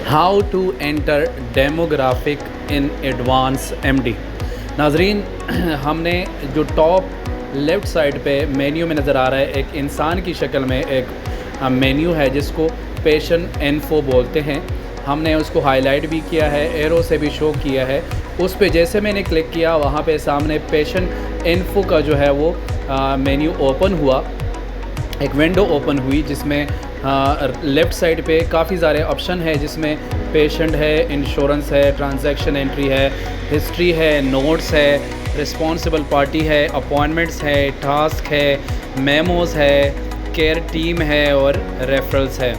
How to enter demographic in advance MD. नाजरीन, हमने जो टॉप लेफ़्ट साइड पे मेन्यू में नज़र आ रहा है, एक इंसान की शक्ल में एक मेन्यू है जिसको पेशेंट इन्फो बोलते हैं। हमने उसको हाईलाइट भी किया है, एरो से भी शो किया है। उस पे जैसे मैंने क्लिक किया, वहाँ पे सामने पेशेंट इन्फो का जो है वो मेन्यू ओपन हुआ, एक विंडो ओपन हुई जिसमें लेफ़्ट साइड पे काफ़ी सारे ऑप्शन है, जिसमें पेशेंट है, इंश्योरेंस है, ट्रांजैक्शन एंट्री है, हिस्ट्री है, नोट्स है, रिस्पॉन्सिबल पार्टी है, अपॉइंटमेंट्स है, टास्क है, मेमोज़ है, केयर टीम है और रेफरल्स है।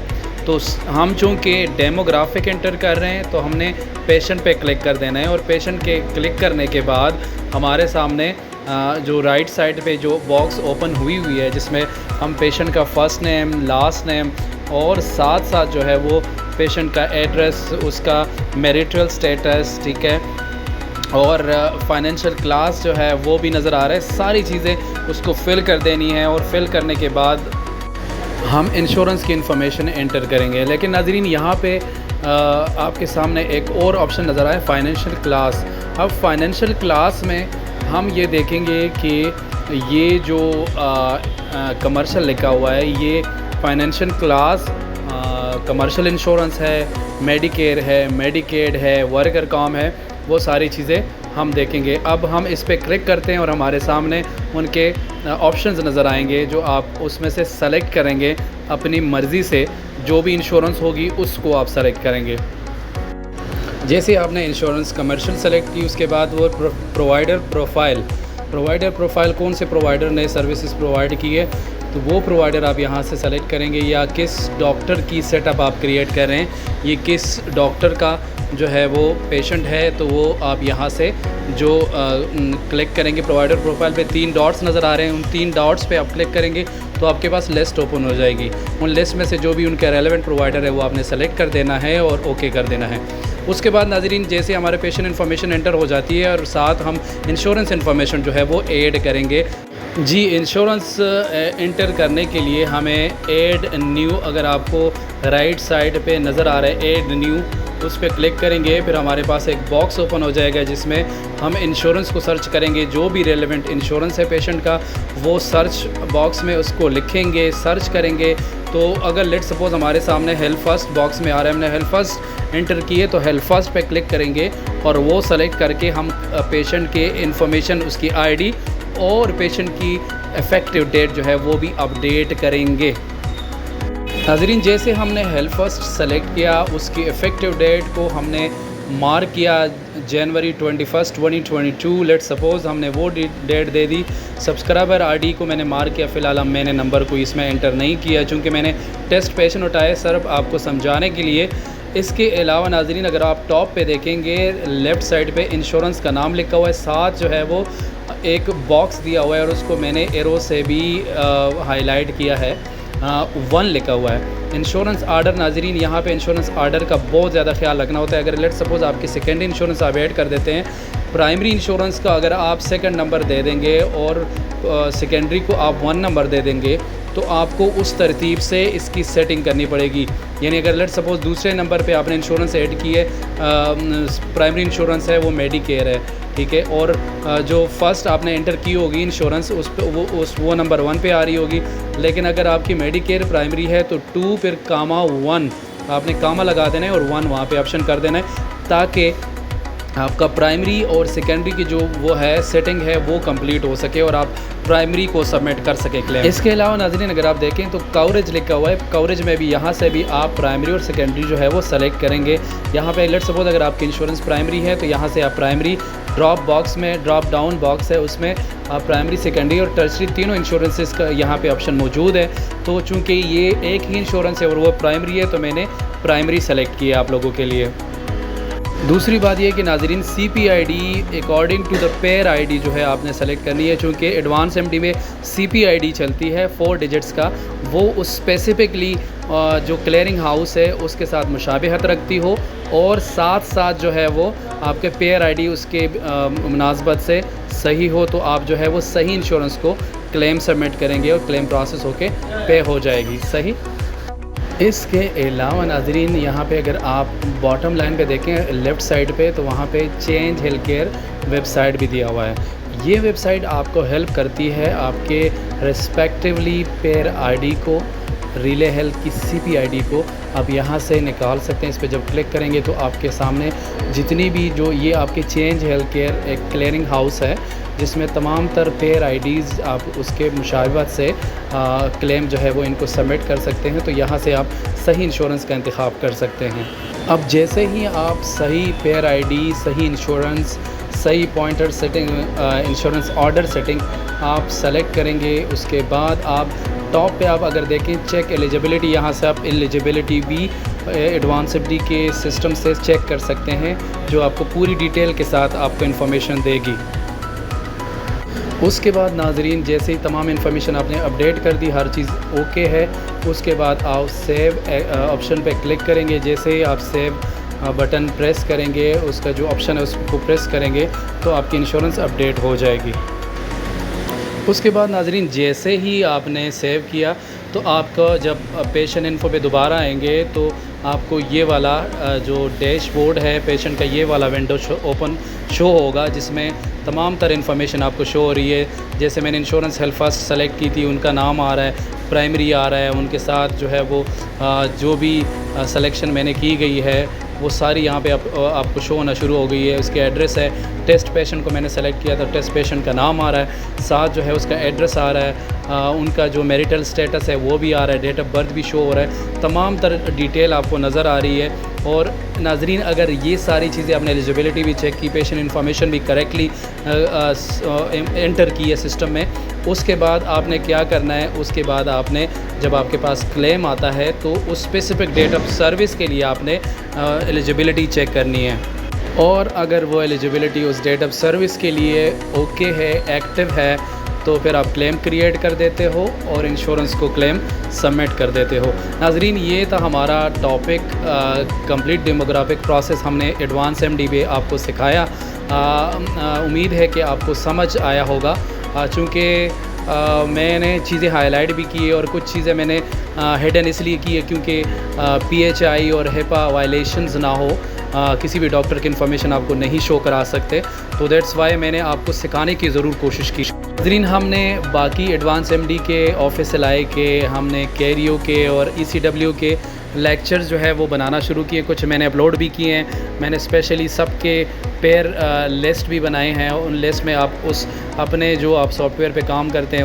तो हम चूँकि डेमोग्राफिक एंटर कर रहे हैं तो हमने पेशेंट पे क्लिक कर देना है, और पेशेंट के क्लिक करने के बाद हमारे सामने जो राइट साइड पे जो बॉक्स ओपन हुई है जिसमें हम पेशेंट का फ़र्स्ट नेम, लास्ट नेम और साथ साथ जो है वो पेशेंट का एड्रेस, उसका मैरिटल स्टेटस, ठीक है, और फाइनेंशियल क्लास जो है वो भी नज़र आ रहा है। सारी चीज़ें उसको फ़िल कर देनी है, और फिल करने के बाद हम इंश्योरेंस की इन्फॉर्मेशन एंटर करेंगे। लेकिन नाज़रीन, यहाँ पे आपके सामने एक और ऑप्शन नज़र आया, फाइनेंशियल क्लास। अब फाइनेंशियल क्लास में हम ये देखेंगे कि ये जो कमर्शियल लिखा हुआ है, ये फाइनेंशियल क्लास कमर्शियल इंश्योरेंस है, मेडिकेयर है, मेडिकेड है, वर्कर कॉम है, वो सारी चीज़ें हम देखेंगे। अब हम इस पर क्लिक करते हैं और हमारे सामने उनके ऑप्शंस नज़र आएंगे, जो आप उसमें से सेलेक्ट करेंगे अपनी मर्ज़ी से। जो भी इंश्योरेंस होगी उसको आप सेलेक्ट करेंगे। जैसे आपने इंश्योरेंस कमर्शियल सेलेक्ट की, उसके बाद वो प्रोवाइडर प्रोफाइल कौन से प्रोवाइडर ने सर्विसेज प्रोवाइड की है, तो वो प्रोवाइडर आप यहाँ से सेलेक्ट करेंगे, या किस डॉक्टर की सेटअप आप क्रिएट कर रहे हैं, ये किस डॉक्टर का जो है वो पेशेंट है, तो वो आप यहाँ से जो क्लिक करेंगे प्रोवाइडर प्रोफाइल पे 3 डॉट्स नज़र आ रहे हैं, उन 3 डॉट्स पे आप क्लिक करेंगे तो आपके पास लिस्ट ओपन हो जाएगी। उन लिस्ट में से जो भी उनका रेलेवेंट प्रोवाइडर है वो आपने सेलेक्ट कर देना है और ओके कर देना है। उसके बाद नाज़रीन, जैसे हमारे पेशेंट इन्फॉर्मेशन एंटर हो जाती है और साथ हम इंश्योरेंस इन्फॉर्मेशन जो है वो ऐड करेंगे। जी, इंश्योरेंस एंटर करने के लिए हमें ऐड न्यू, अगर आपको राइट साइड पे नज़र आ रहा है ऐड न्यू, उस पर क्लिक करेंगे। फिर हमारे पास एक बॉक्स ओपन हो जाएगा जिसमें हम इंश्योरेंस को सर्च करेंगे। जो भी रेलेवेंट इंश्योरेंस है पेशेंट का, वो सर्च बॉक्स में उसको लिखेंगे, सर्च करेंगे। तो अगर लेट सपोज़ हमारे सामने हेल्थ फर्स्ट बॉक्स में आ रहा है, हमने हेल्थ फर्स्ट एंटर किए, तो हेल्थ फर्स्ट पे क्लिक करेंगे और वो सेलेक्ट करके हम पेशेंट के इंफॉर्मेशन, उसकी आईडी और पेशेंट की इफ़ेक्टिव डेट जो है वो भी अपडेट करेंगे। नाज़रीन, जैसे हमने हेल्थ फर्स्ट सेलेक्ट किया, उसकी इफ़ेक्टिव डेट को हमने मार्क किया जनवरी 21, 2022। लेट सपोज़ हमने वो डेट दे दी। सब्सक्राइबर आईडी को मैंने मार्क किया। फ़िलहाल मैंने नंबर को इसमें एंटर नहीं किया चूँकि मैंने टेस्ट पेशेंट उठाए सिर्फ आपको समझाने के लिए। इसके अलावा नाज़रीन, अगर आप टॉप पे देखेंगे लेफ़्ट साइड पे इंश्योरेंस का नाम लिखा हुआ है, साथ जो है वो एक बॉक्स दिया हुआ है और उसको मैंने एरो से भी हाईलाइट किया है, 1 लिखा हुआ है। इंश्योरेंस आर्डर नाज़रीन, यहाँ पे इंश्योरेंस आर्डर का बहुत ज़्यादा ख्याल रखना होता है। अगर लेट सपोज़ आपकी सेकेंडरी इंश्योरेंस आप ऐड कर देते हैं, प्राइमरी इंश्योरेंस का अगर आप सेकंड नंबर दे देंगे और सेकेंडरी को आप 1 नंबर दे देंगे, तो आपको उस तरतीब से इसकी सेटिंग करनी पड़ेगी। यानी अगर लेट सपोज़ दूसरे नंबर पे आपने इंश्योरेंस ऐड की है, प्राइमरी इंश्योरेंस है वो मेडिकेयर है, ठीक है, और जो फर्स्ट आपने एंटर की होगी इंश्योरेंस, उस पे वो नंबर 1 पे आ रही होगी। लेकिन अगर आपकी मेडिकेयर प्राइमरी है तो 2 फिर कामा 1 आपने कामा लगा देना है और 1 वहाँ पे ऑप्शन कर देना है, ताकि आपका प्राइमरी और सेकेंडरी की जो वो है सेटिंग है वो कंप्लीट हो सके और आप प्राइमरी को सबमिट कर सके क्लेम। इसके अलावा नाज़रीन, अगर आप देखें तो कवरेज लिखा हुआ है, कवरेज में भी यहाँ से भी आप प्राइमरी और सेकेंडरी जो है वो सेलेक्ट करेंगे। यहाँ पे लेट सपोज अगर आपकी इंश्योरेंस प्राइमरी है तो यहाँ से आप प्राइमरी, ड्रॉप बॉक्स में ड्रॉप डाउन बॉक्स है, उसमें आप प्राइमरी, सेकेंडरी और टर्शरी तीनों इंश्योरेंसेस का यहाँ पे ऑप्शन मौजूद है। तो चूँकि ये एक ही इंश्योरेंस है और वो प्राइमरी है, तो मैंने प्राइमरी सेलेक्ट किया आप लोगों के लिए। दूसरी बात यह कि नाज़रीन, CPID according to the payer ID जो है आपने सेलेक्ट करनी है। चूँकि एडवांस एमडी में CPID चलती है 4 डिजिट्स का, वो उस स्पेसिफिकली जो क्लियरिंग हाउस है उसके साथ मुशाबिहत रखती हो, और साथ साथ जो है वो आपके पेयर आईडी उसके मुनासबत से सही हो, तो आप जो है वो सही इंश्योरेंस को क्लेम सबमिट करेंगे और क्लेम प्रोसेस होके पे हो जाएगी। सही। इसके अलावा नाज़रीन यहाँ पे अगर आप बॉटम लाइन पे देखें लेफ़्ट साइड पे, तो वहाँ पे चेंज हेल्थ केयर वेबसाइट भी दिया हुआ है। ये वेबसाइट आपको हेल्प करती है आपके रिस्पेक्टिवली पेयर आईडी को, रिले हेल्थ की सीपी आईडी को आप यहाँ से निकाल सकते हैं। इस पर जब क्लिक करेंगे तो आपके सामने जितनी भी जो ये आपके चेंज हेल्थ केयर एक क्लियरिंग हाउस है जिसमें तमाम तर पेयर आईडीज़ आप उसके मुशावरत से क्लेम जो है वो इनको सबमिट कर सकते हैं। तो यहाँ से आप सही इंश्योरेंस का इंतखाब कर सकते हैं। अब जैसे ही आप सही पेयर आईडी, सही इंश्योरेंस, सही pointer setting, insurance order setting आप सेलेक्ट करेंगे, उसके बाद आप टॉप पे आप अगर देखें चेक एलिजिबिलिटी, यहाँ से आप एलिजिबिलिटी भी एडवांस एफडी के सिस्टम से चेक कर सकते हैं जो आपको पूरी डिटेल के साथ आपको इन्फॉर्मेशन देगी। उसके बाद नाजरीन जैसे ही तमाम इन्फॉर्मेशन आपने अपडेट कर दी, हर चीज़ ओके है, उसके बाद आप सेव ऑप्शन पे क्लिक करेंगे। जैसे ही आप सेव बटन प्रेस करेंगे, उसका जो ऑप्शन है उसको प्रेस करेंगे तो आपकी इंश्योरेंस अपडेट हो जाएगी। उसके बाद नाजरीन जैसे ही आपने सेव किया तो आपका जब पेशेंट इन्फो पे दोबारा आएंगे तो आपको ये वाला जो डैशबोर्ड है पेशेंट का, ये वाला विंडो ओपन शो होगा जिसमें तमाम तर इन्फॉर्मेशन आपको शो हो रही है। जैसे मैंने इंश्योरेंस हेल्थ फर्स्ट सेलेक्ट की थी, उनका नाम आ रहा है, प्राइमरी आ रहा है, उनके साथ जो है वो जो भी सिलेक्शन मैंने की गई है वो सारी यहाँ पे आपको शो होना शुरू हो गई है। उसके एड्रेस है, टेस्ट पेशेंट को मैंने सेलेक्ट किया तो टेस्ट पेशेंट का नाम आ रहा है, साथ जो है उसका एड्रेस आ रहा है, उनका जो मैरिटल स्टेटस है वो भी आ रहा है, डेट ऑफ बर्थ भी शो हो रहा है, तमाम तरह डिटेल आपको नज़र आ रही है। और नाजरीन अगर ये सारी चीज़ें आपने एलिजिबिलिटी भी चेक की, पेशेंट इन्फॉर्मेशन भी करेक्टली एंटर की है सिस्टम में, उसके बाद आपने क्या करना है, उसके बाद आपने जब आपके पास क्लेम आता है तो उस स्पेसिफिक डेट ऑफ सर्विस के लिए आपने एलिजिबिलिटी चेक करनी है। और अगर वो एलिजिबिलिटी उस डेट ऑफ सर्विस के लिए ओके है, एक्टिव है, तो फिर आप क्लेम क्रिएट कर देते हो और इंश्योरेंस को क्लेम सबमिट कर देते हो। नाजरीन ये था हमारा टॉपिक, कंप्लीट डेमोग्राफिक प्रोसेस हमने एडवांस एमडी पे आपको सिखाया। उम्मीद है कि आपको समझ आया होगा, चूँकि मैंने चीज़ें हाईलाइट भी की है और कुछ चीज़ें मैंने हिडन इसलिए की है क्योंकि PHI और HIPAA वायलेशंस ना हो, किसी भी डॉक्टर की इन्फॉर्मेशन आपको नहीं शो करा सकते, तो दैट्स वाई मैंने आपको सिखाने की ज़रूर कोशिश की। नाज़रीन हमने बाकी एडवांस एमडी के, ऑफिस एलआई के, हमने कैरियो के और ECW के लेक्चर्स जो है वो बनाना शुरू किए, कुछ मैंने अपलोड भी किए हैं। मैंने स्पेशली सबके पेयर लिस्ट भी बनाए हैं, उन लिस्ट में आप उस अपने जो आप सॉफ्टवेयर पे काम करते हैं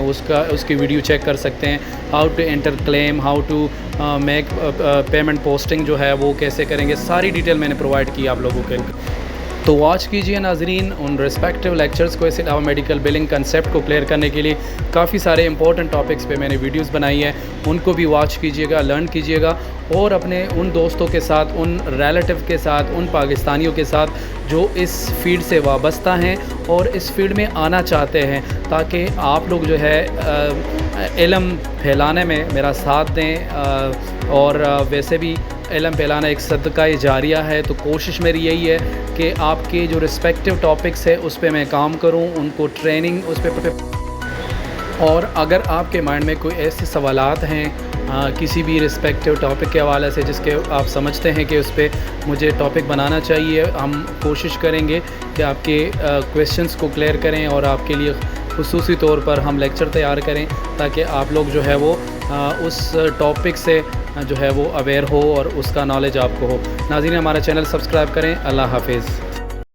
उसकी वीडियो चेक कर सकते हैं। How to enter claim, how to make payment posting जो है वो कैसे करेंगे, सारी डिटेल मैंने प्रोवाइड की आप लोगों के। तो वॉच कीजिए नाजरीन उन रिस्पेक्टिव लेक्चर्स को। इसके अलावा मेडिकल बिलिंग कंसेप्ट को क्लियर करने के लिए काफ़ी सारे इंपॉर्टेंट टॉपिक्स पे मैंने वीडियोस बनाई है, उनको भी वॉच कीजिएगा, लर्न कीजिएगा और अपने उन दोस्तों के साथ, उन रिलेटिव के साथ, उन पाकिस्तानियों के साथ जो इस फील्ड से वाबस्ता हैं और इस फील्ड में आना चाहते हैं, ताकि आप लोग जो है इल्म फैलाने में मेरा साथ दें। और वैसे भी इल्म फैलाना एक सदका जारिया है, तो कोशिश मेरी यही है कि आपके जो रिस्पेक्टिव टॉपिक्स है उस पर मैं काम करूं, उनको ट्रेनिंग उस पर। और अगर आपके माइंड में कोई ऐसे सवालात हैं किसी भी रिस्पेक्टिव टॉपिक के हवाले से जिसके आप समझते हैं कि उस पर मुझे टॉपिक बनाना चाहिए, हम कोशिश करेंगे कि आपके क्वेश्चंस को क्लियर करें और आपके लिए खुसूसी तौर पर हम लेक्चर तैयार करें ताकि आप लोग जो है वो उस टॉपिक से जो है वो अवेयर हो और उसका नॉलेज आपको हो। नाज़रीन हमारा चैनल सब्सक्राइब करें। अल्लाह हाफिज़।